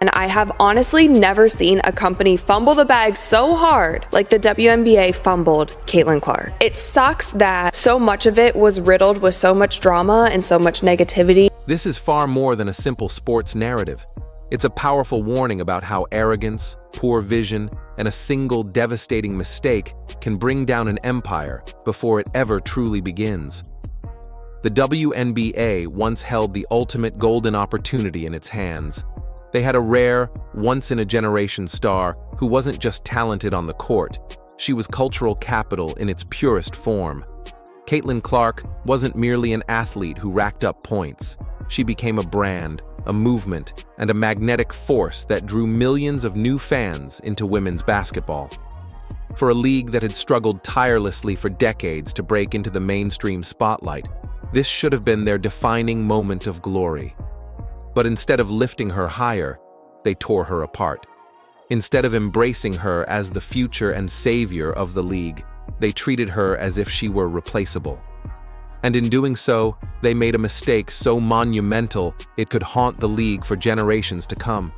And I have honestly never seen a company fumble the bag so hard like the WNBA fumbled Caitlin Clark. It sucks that so much of it was riddled with so much drama and so much negativity. This is far more than a simple sports narrative. It's a powerful warning about how arrogance, poor vision, and a single devastating mistake can bring down an empire before it ever truly begins. The WNBA once held the ultimate golden opportunity in its hands. They had a rare, once-in-a-generation star who wasn't just talented on the court, she was cultural capital in its purest form. Caitlin Clark wasn't merely an athlete who racked up points. She became a brand, a movement, and a magnetic force that drew millions of new fans into women's basketball. For a league that had struggled tirelessly for decades to break into the mainstream spotlight, this should have been their defining moment of glory. But instead of lifting her higher, they tore her apart. Instead of embracing her as the future and savior of the league, they treated her as if she were replaceable. And in doing so, they made a mistake so monumental it could haunt the league for generations to come.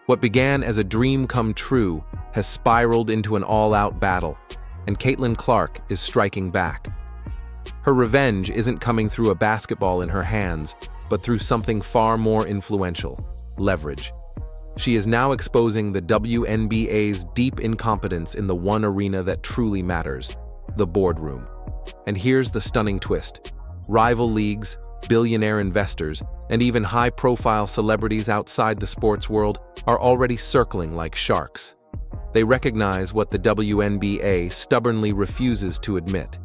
What began as a dream come true has spiraled into an all-out battle, and Caitlin Clark is striking back. Her revenge isn't coming through a basketball in her hands, but through something far more influential: leverage. She is now exposing the WNBA's deep incompetence in the one arena that truly matters: the boardroom. And here's the stunning twist. Rival leagues, billionaire investors, and even high-profile celebrities outside the sports world are already circling like sharks. They recognize what the WNBA stubbornly refuses to admit.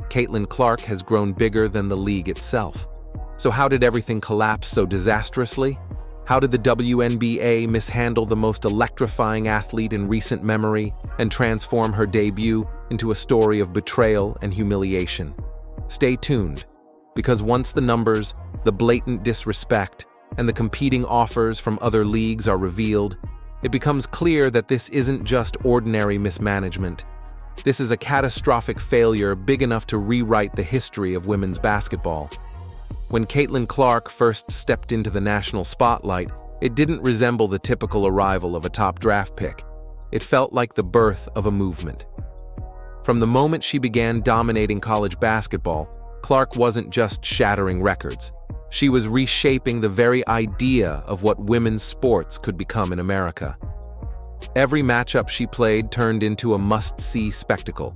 Caitlin Clark has grown bigger than the league itself. So how did everything collapse so disastrously? How did the WNBA mishandle the most electrifying athlete in recent memory and transform her debut into a story of betrayal and humiliation? Stay tuned, because once the numbers, the blatant disrespect, and the competing offers from other leagues are revealed, it becomes clear that this isn't just ordinary mismanagement. This is a catastrophic failure big enough to rewrite the history of women's basketball. When Caitlin Clark first stepped into the national spotlight, it didn't resemble the typical arrival of a top draft pick. It felt like the birth of a movement. From the moment she began dominating college basketball, Clark wasn't just shattering records. She was reshaping the very idea of what women's sports could become in America. Every matchup she played turned into a must-see spectacle.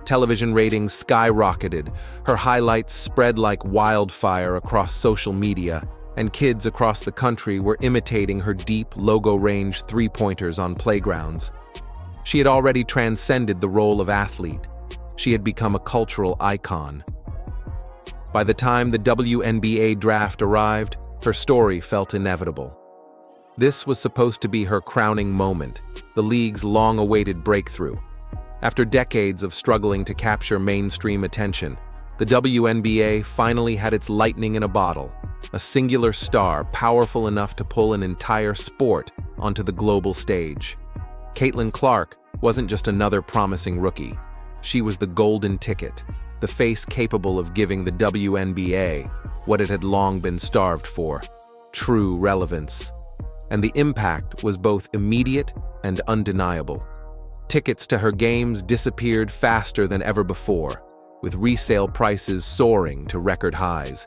Television ratings skyrocketed, her highlights spread like wildfire across social media, and kids across the country were imitating her deep, logo-range three-pointers on playgrounds. She had already transcended the role of athlete. She had become a cultural icon. By the time the WNBA draft arrived, her story felt inevitable. This was supposed to be her crowning moment, the league's long-awaited breakthrough. After decades of struggling to capture mainstream attention, the WNBA finally had its lightning in a bottle, a singular star powerful enough to pull an entire sport onto the global stage. Caitlin Clark wasn't just another promising rookie. She was the golden ticket, the face capable of giving the WNBA what it had long been starved for: true relevance. And the impact was both immediate and undeniable. Tickets to her games disappeared faster than ever before, with resale prices soaring to record highs.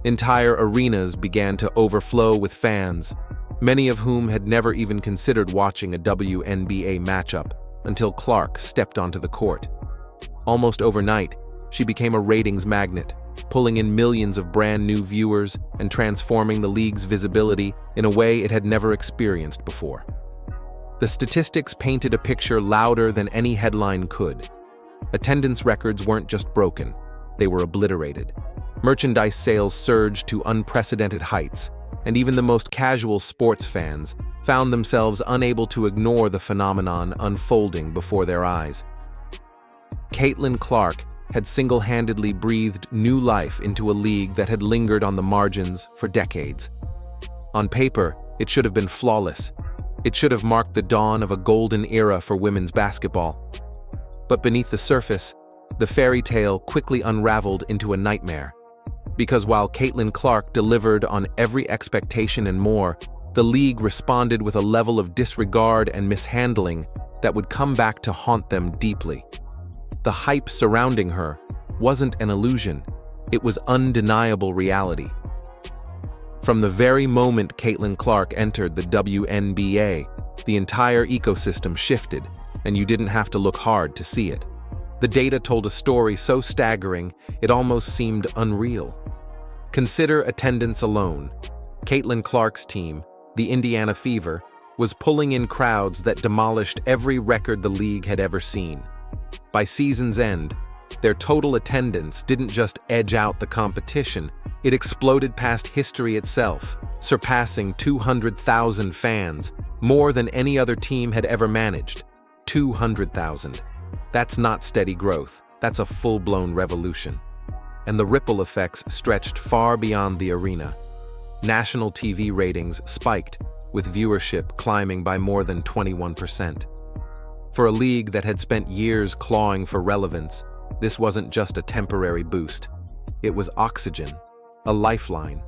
Entire arenas began to overflow with fans, many of whom had never even considered watching a WNBA matchup until Clark stepped onto the court. Almost overnight, she became a ratings magnet, pulling in millions of brand new viewers and transforming the league's visibility in a way it had never experienced before. The statistics painted a picture louder than any headline could. Attendance records weren't just broken, they were obliterated. Merchandise sales surged to unprecedented heights, and even the most casual sports fans found themselves unable to ignore the phenomenon unfolding before their eyes. Caitlin Clark had single-handedly breathed new life into a league that had lingered on the margins for decades. On paper, it should have been flawless. It should have marked the dawn of a golden era for women's basketball. But beneath the surface, the fairy tale quickly unraveled into a nightmare. Because while Caitlin Clark delivered on every expectation and more, the league responded with a level of disregard and mishandling that would come back to haunt them deeply. The hype surrounding her wasn't an illusion, it was undeniable reality. From the very moment Caitlin Clark entered the WNBA, the entire ecosystem shifted, and you didn't have to look hard to see it. The data told a story so staggering, it almost seemed unreal. Consider attendance alone. Caitlin Clark's team, the Indiana Fever, was pulling in crowds that demolished every record the league had ever seen. By season's end, their total attendance didn't just edge out the competition, it exploded past history itself, surpassing 200,000 fans, more than any other team had ever managed. 200,000. That's not steady growth, that's a full-blown revolution. And the ripple effects stretched far beyond the arena. National TV ratings spiked, with viewership climbing by more than 21%. For a league that had spent years clawing for relevance, this wasn't just a temporary boost. It was oxygen, a lifeline.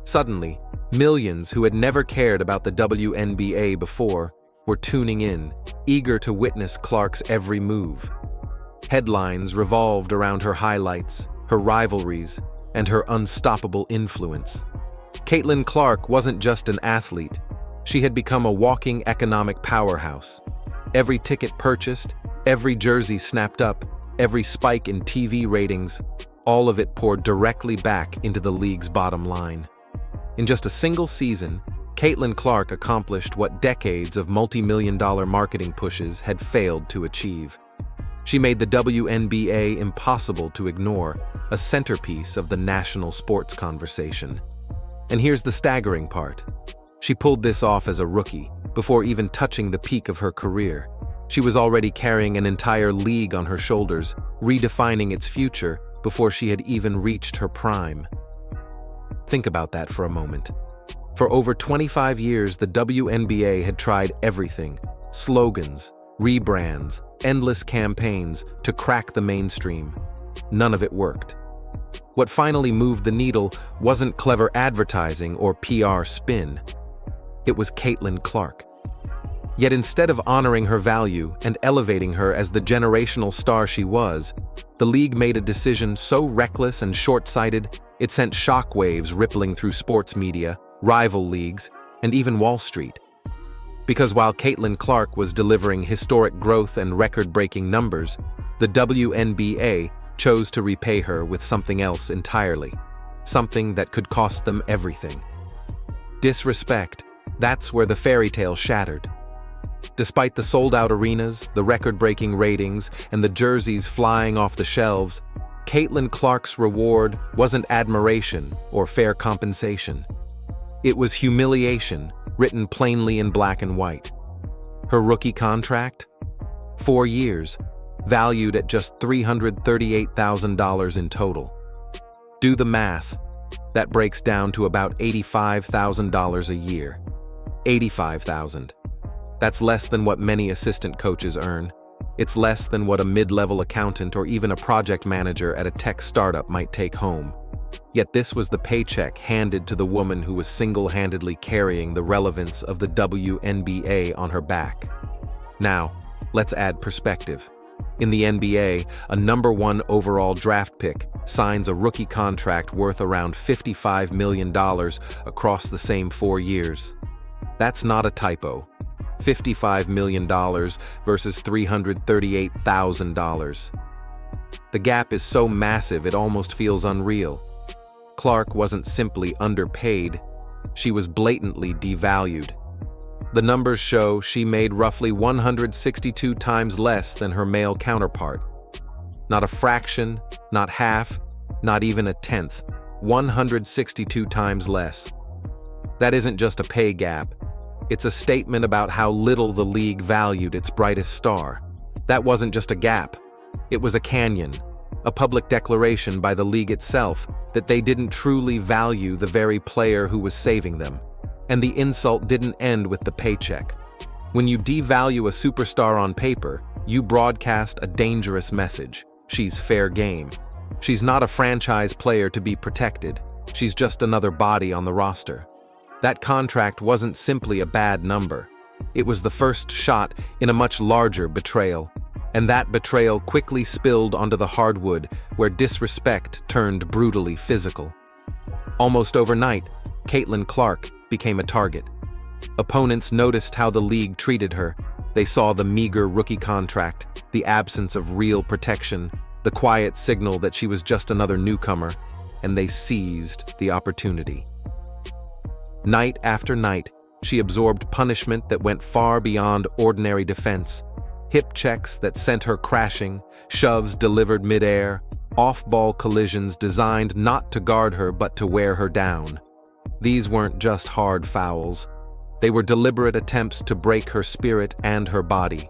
Suddenly, millions who had never cared about the WNBA before were tuning in, eager to witness Clark's every move. Headlines revolved around her highlights, her rivalries, and her unstoppable influence. Caitlin Clark wasn't just an athlete, she had become a walking economic powerhouse. Every ticket purchased, every jersey snapped up, every spike in TV ratings, all of it poured directly back into the league's bottom line. In just a single season, Caitlin Clark accomplished what decades of multi-million-dollar marketing pushes had failed to achieve. She made the WNBA impossible to ignore, a centerpiece of the national sports conversation. And here's the staggering part. She pulled this off as a rookie, before even touching the peak of her career. She was already carrying an entire league on her shoulders, redefining its future before she had even reached her prime. Think about that for a moment. For over 25 years, the WNBA had tried everything: slogans, rebrands, endless campaigns to crack the mainstream. None of it worked. What finally moved the needle wasn't clever advertising or PR spin. It was Caitlin Clark. Yet instead of honoring her value and elevating her as the generational star she was, the league made a decision so reckless and short-sighted it sent shockwaves rippling through sports media, rival leagues, and even Wall Street. Because while Caitlin Clark was delivering historic growth and record-breaking numbers, the WNBA chose to repay her with something else entirely, something that could cost them everything. Disrespect, that's where the fairy tale shattered. Despite the sold-out arenas, the record-breaking ratings, and the jerseys flying off the shelves, Caitlin Clark's reward wasn't admiration or fair compensation. It was humiliation, written plainly in black and white. Her rookie contract? 4 years, valued at just $338,000 in total. Do the math. That breaks down to about $85,000 a year. $85,000. That's less than what many assistant coaches earn. It's less than what a mid-level accountant or even a project manager at a tech startup might take home. Yet this was the paycheck handed to the woman who was single-handedly carrying the relevance of the WNBA on her back. Now, let's add perspective. In the NBA, a #1 overall draft pick signs a rookie contract worth around $55 million across the same 4 years. That's not a typo. $55 million versus $338,000. The gap is so massive it almost feels unreal. Clark wasn't simply underpaid, she was blatantly devalued. The numbers show she made roughly 162 times less than her male counterpart. Not a fraction, not half, not even a tenth. 162 times less. That isn't just a pay gap. It's a statement about how little the league valued its brightest star. That wasn't just a gap. It was a canyon, a public declaration by the league itself that they didn't truly value the very player who was saving them. And the insult didn't end with the paycheck. When you devalue a superstar on paper, you broadcast a dangerous message. She's fair game. She's not a franchise player to be protected. She's just another body on the roster. That contract wasn't simply a bad number. It was the first shot in a much larger betrayal. And that betrayal quickly spilled onto the hardwood, where disrespect turned brutally physical. Almost overnight, Caitlin Clark became a target. Opponents noticed how the league treated her. They saw the meager rookie contract, the absence of real protection, the quiet signal that she was just another newcomer, and they seized the opportunity. Night after night, she absorbed punishment that went far beyond ordinary defense. Hip checks that sent her crashing, shoves delivered midair, off-ball collisions designed not to guard her but to wear her down. These weren't just hard fouls. They were deliberate attempts to break her spirit and her body.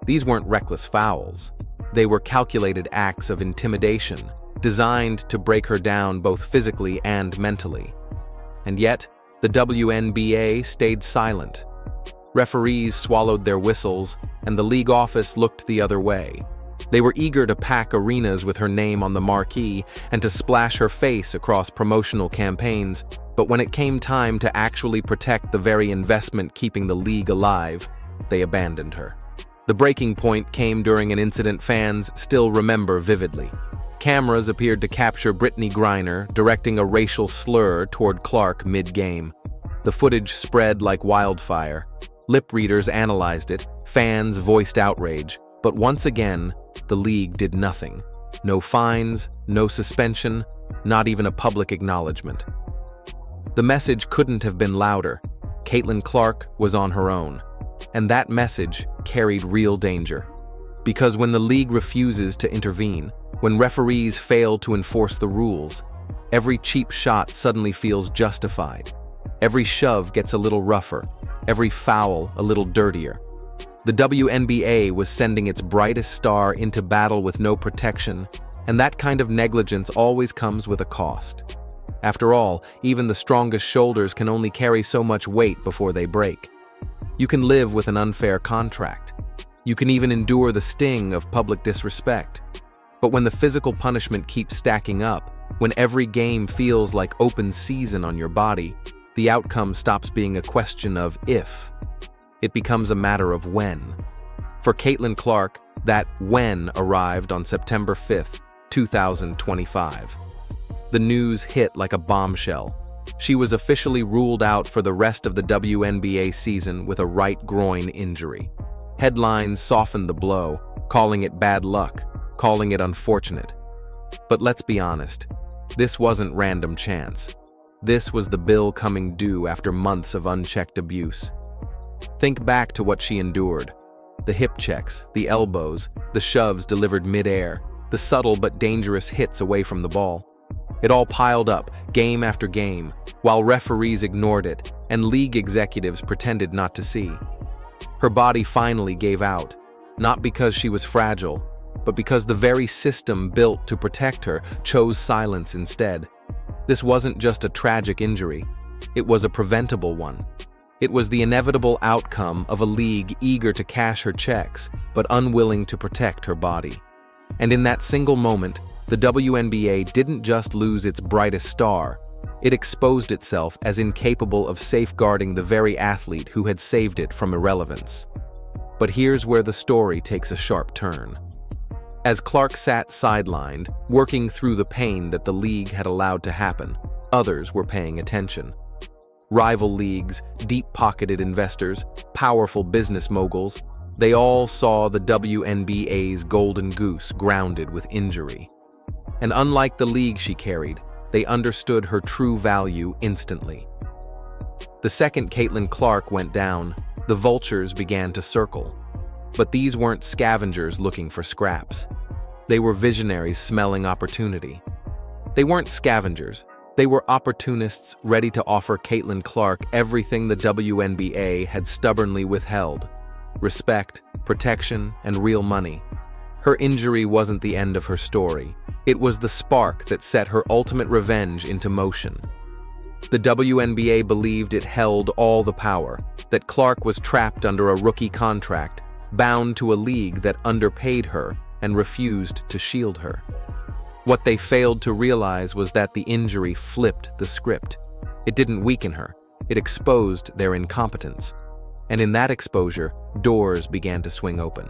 These weren't reckless fouls. They were calculated acts of intimidation, designed to break her down both physically and mentally. And yet, the Wnba stayed silent. Referees swallowed their whistles, and the league office looked the other way. They were eager to pack arenas with her name on the marquee and to splash her face across promotional campaigns, but when it came time to actually protect the very investment keeping the league alive, they abandoned her. The breaking point came during an incident fans still remember vividly. Cameras appeared to capture Brittany Griner directing a racial slur toward Clark mid-game. The footage spread like wildfire. Lip readers analyzed it, fans voiced outrage, but once again, the league did nothing. No fines, no suspension, not even a public acknowledgement. The message couldn't have been louder. Caitlin Clark was on her own, and that message carried real danger. Because when the league refuses to intervene, when referees fail to enforce the rules, every cheap shot suddenly feels justified. Every shove gets a little rougher, every foul a little dirtier. The Wnba was sending its brightest star into battle with no protection, and that kind of negligence always comes with a cost. After all, even the strongest shoulders can only carry so much weight before they break. You can live with an unfair contract. You can even endure the sting of public disrespect. But when the physical punishment keeps stacking up, when every game feels like open season on your body, the outcome stops being a question of if. It becomes a matter of when. For Caitlin Clark, that when arrived on September 5th, 2025. The news hit like a bombshell. She was officially ruled out for the rest of the Wnba season with a right groin injury. Headlines softened the blow, calling it bad luck, calling it unfortunate. But let's be honest, this wasn't random chance. This was the bill coming due after months of unchecked abuse. Think back to what she endured. The hip checks, the elbows, the shoves delivered midair, the subtle but dangerous hits away from the ball. It all piled up, game after game, while referees ignored it and league executives pretended not to see. Her body finally gave out, not because she was fragile, but because the very system built to protect her chose silence instead. This wasn't just a tragic injury, it was a preventable one. It was the inevitable outcome of a league eager to cash her checks, but unwilling to protect her body. And in that single moment, the Wnba didn't just lose its brightest star, it exposed itself as incapable of safeguarding the very athlete who had saved it from irrelevance. But here's where the story takes a sharp turn. As Clark sat sidelined, working through the pain that the league had allowed to happen, others were paying attention. Rival leagues, deep-pocketed investors, powerful business moguls, they all saw the Wnba's golden goose grounded with injury. And unlike the league she carried, they understood her true value instantly. The second Caitlin Clark went down, the vultures began to circle. But these weren't scavengers looking for scraps. They were visionaries smelling opportunity. They weren't scavengers. They were opportunists ready to offer Caitlin Clark everything the Wnba had stubbornly withheld: respect, protection, and real money. Her injury wasn't the end of her story. It was the spark that set her ultimate revenge into motion. The Wnba believed it held all the power, that Clark was trapped under a rookie contract, bound to a league that underpaid her and refused to shield her. What they failed to realize was that the injury flipped the script. It didn't weaken her, It exposed their incompetence. And in that exposure, doors began to swing open.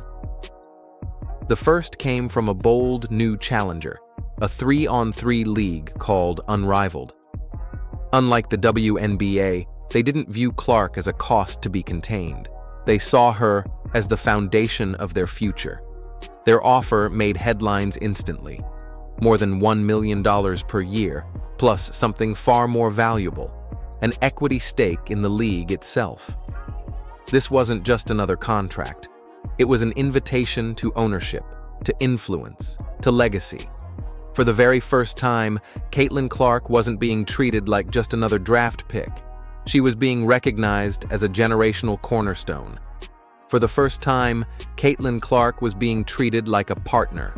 The first came from a bold new challenger, a 3-on-3 league called Unrivaled. Unlike the WNBA, they didn't view Clark as a cost to be contained. They saw her as the foundation of their future. Their offer made headlines instantly. More than $1 million per year, plus something far more valuable, an equity stake in the league itself. This wasn't just another contract. It was an invitation to ownership, to influence, to legacy. For the very first time, Caitlin Clark wasn't being treated like just another draft pick. She was being recognized as a generational cornerstone. For the first time, Caitlin Clark was being treated like a partner,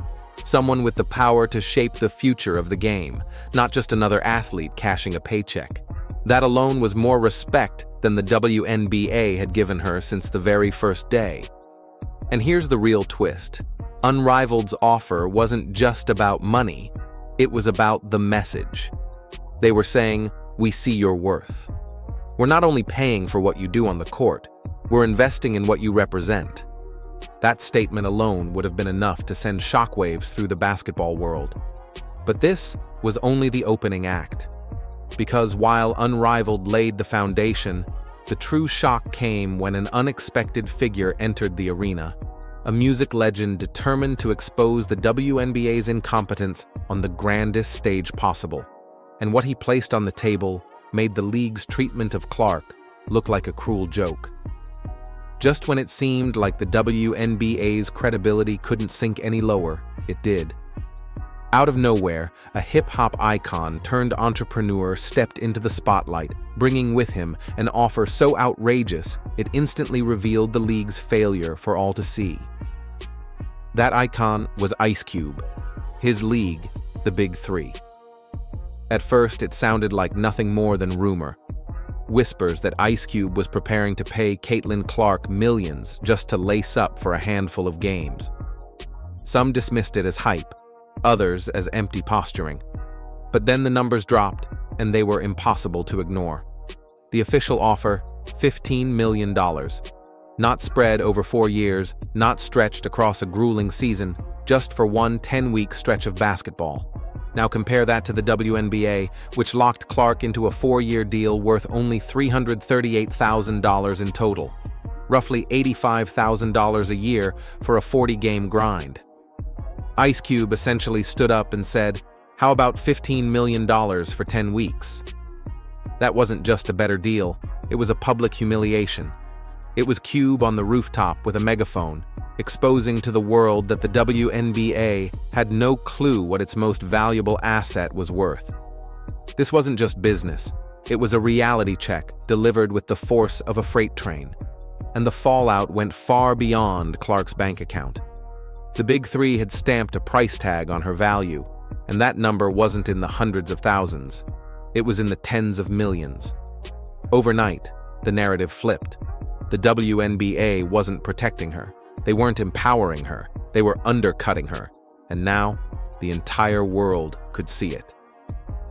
someone with the power to shape the future of the game, not just another athlete cashing a paycheck. That alone was more respect than the WNBA had given her since the very first day. And here's the real twist. Unrivaled's offer wasn't just about money, it was about the message. They were saying, "We see your worth. We're not only paying for what you do on the court, we're investing in what you represent." That statement alone would have been enough to send shockwaves through the basketball world. But this was only the opening act. Because while Unrivaled laid the foundation, the true shock came when an unexpected figure entered the arena. A music legend determined to expose the WNBA's incompetence on the grandest stage possible. And what he placed on the table made the league's treatment of Clark look like a cruel joke. Just when it seemed like the WNBA's credibility couldn't sink any lower, it did. Out of nowhere, a hip-hop icon turned entrepreneur stepped into the spotlight, bringing with him an offer so outrageous it instantly revealed the league's failure for all to see. That icon was Ice Cube, his league, the Big Three. At first, it sounded like nothing more than rumor. Whispers that Ice Cube was preparing to pay Caitlin Clark millions just to lace up for a handful of games. Some dismissed it as hype, others as empty posturing. But then the numbers dropped, and they were impossible to ignore. The official offer, $15 million. Not spread over 4 years, not stretched across a grueling season, just for one 10-week stretch of basketball. Now compare that to the WNBA, which locked Clark into a 4-year deal worth only $338,000 in total, roughly $85,000 a year for a 40-game grind. Ice Cube essentially stood up and said, "How about $15 million for 10 weeks? That wasn't just a better deal, it was a public humiliation. It was Cube on the rooftop with a megaphone, exposing to the world that the WNBA had no clue what its most valuable asset was worth. This wasn't just business, it was a reality check delivered with the force of a freight train. And the fallout went far beyond Clark's bank account. The Big Three had stamped a price tag on her value, and that number wasn't in the hundreds of thousands. It was in the tens of millions. Overnight, the narrative flipped. The WNBA wasn't protecting her. They weren't empowering her. They were undercutting her. And now, the entire world could see it.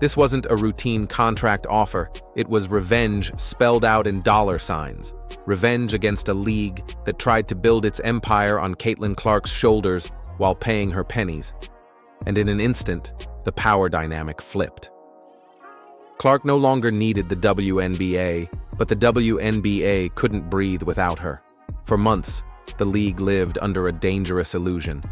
This wasn't a routine contract offer. It was revenge spelled out in dollar signs. Revenge against a league that tried to build its empire on Caitlin Clark's shoulders while paying her pennies. And in an instant, the power dynamic flipped. Clark no longer needed the WNBA, but the WNBA couldn't breathe without her. For months, the league lived under a dangerous illusion.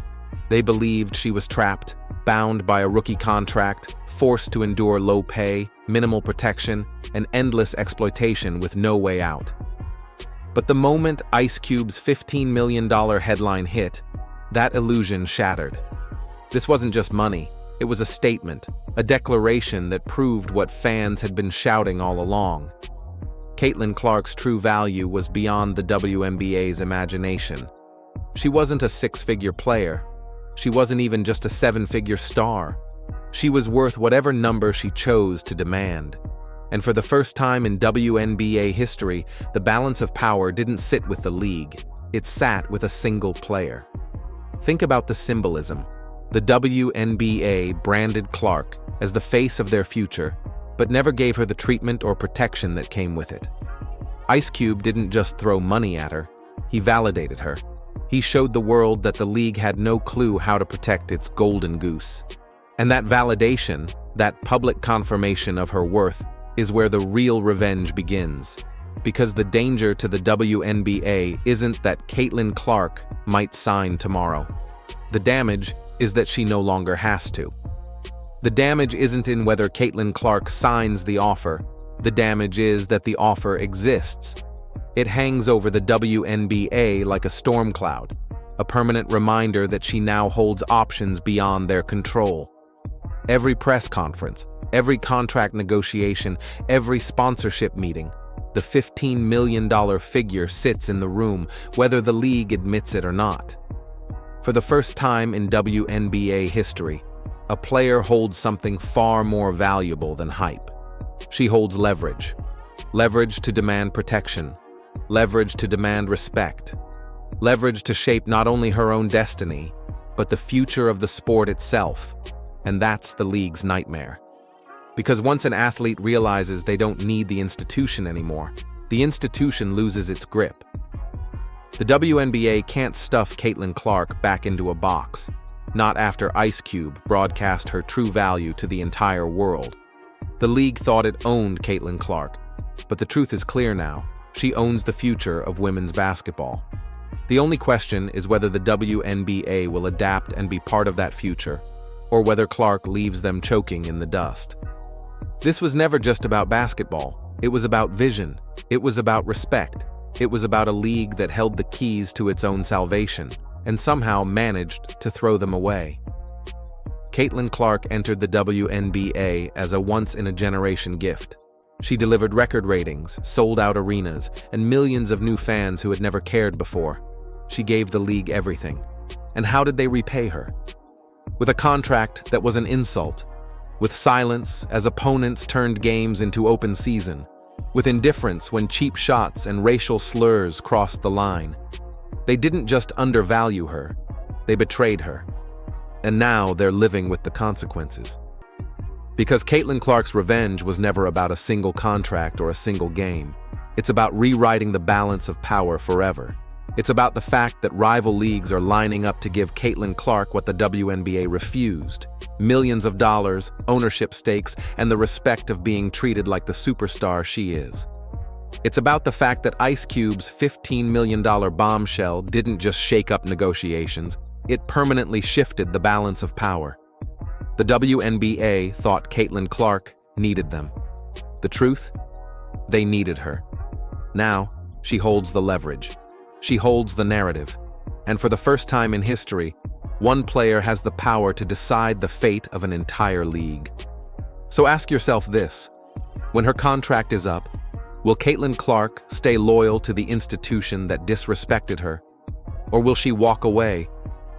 They believed she was trapped, bound by a rookie contract, forced to endure low pay, minimal protection, and endless exploitation with no way out. But the moment Ice Cube's $15 million headline hit, that illusion shattered. This wasn't just money, it was a statement, a declaration that proved what fans had been shouting all along. Caitlin Clark's true value was beyond the WNBA's imagination. She wasn't a six-figure player. She wasn't even just a seven-figure star. She was worth whatever number she chose to demand. And for the first time in WNBA history, the balance of power didn't sit with the league. It sat with a single player. Think about the symbolism. The WNBA branded Clark as the face of their future, but never gave her the treatment or protection that came with it. Ice Cube didn't just throw money at her, he validated her. He showed the world that the league had no clue how to protect its golden goose. And that validation, that public confirmation of her worth, is where the real revenge begins. Because the danger to the WNBA isn't that Caitlin Clark might sign tomorrow. The damage is that she no longer has to. The damage isn't in whether Caitlin Clark signs the offer. The damage is that the offer exists. It hangs over the WNBA like a storm cloud, a permanent reminder that she now holds options beyond their control. Every press conference, every contract negotiation, every sponsorship meeting, the $15 million figure sits in the room, whether the league admits it or not. For the first time in WNBA history, a player holds something far more valuable than hype. She holds leverage. Leverage to demand protection. Leverage to demand respect. Leverage to shape not only her own destiny, but the future of the sport itself. And that's the league's nightmare. Because once an athlete realizes they don't need the institution anymore, the institution loses its grip. The WNBA can't stuff Caitlin Clark back into a box, not after Ice Cube broadcast her true value to the entire world. The league thought it owned Caitlin Clark, but the truth is clear now. She owns the future of women's basketball. The only question is whether the WNBA will adapt and be part of that future, or whether Clark leaves them choking in the dust. This was never just about basketball. It was about vision. It was about respect. It was about a league that held the keys to its own salvation, and somehow managed to throw them away. Caitlin Clark entered the WNBA as a once-in-a-generation gift. She delivered record ratings, sold-out arenas, and millions of new fans who had never cared before. She gave the league everything. And how did they repay her? With a contract that was an insult. With silence as opponents turned games into open season. With indifference when cheap shots and racial slurs crossed the line. They didn't just undervalue her, they betrayed her. And now they're living with the consequences. Because Caitlin Clark's revenge was never about a single contract or a single game. It's about rewriting the balance of power forever. It's about the fact that rival leagues are lining up to give Caitlin Clark what the WNBA refused. Millions of dollars, ownership stakes, and the respect of being treated like the superstar she is. It's about the fact that Ice Cube's $15 million bombshell didn't just shake up negotiations, it permanently shifted the balance of power. The WNBA thought Caitlin Clark needed them. The truth? They needed her. Now, she holds the leverage. She holds the narrative. And for the first time in history, one player has the power to decide the fate of an entire league. So ask yourself this: when her contract is up, will Caitlin Clark stay loyal to the institution that disrespected her? Or will she walk away,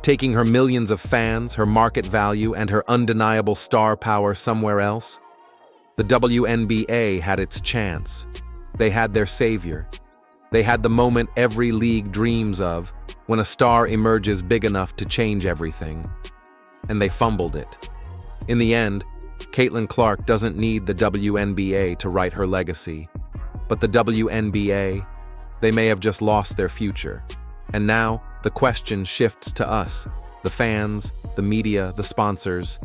taking her millions of fans, her market value, and her undeniable star power somewhere else? The WNBA had its chance. They had their savior. They had the moment every league dreams of, when a star emerges big enough to change everything. And they fumbled it. In the end, Caitlin Clark doesn't need the WNBA to write her legacy. But the WNBA, they may have just lost their future. And now, the question shifts to us, the fans, the media, the sponsors.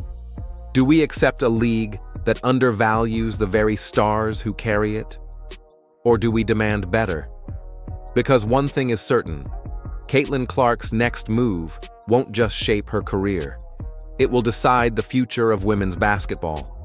Do we accept a league that undervalues the very stars who carry it? Or do we demand better? Because one thing is certain, Caitlin Clark's next move won't just shape her career. It will decide the future of women's basketball.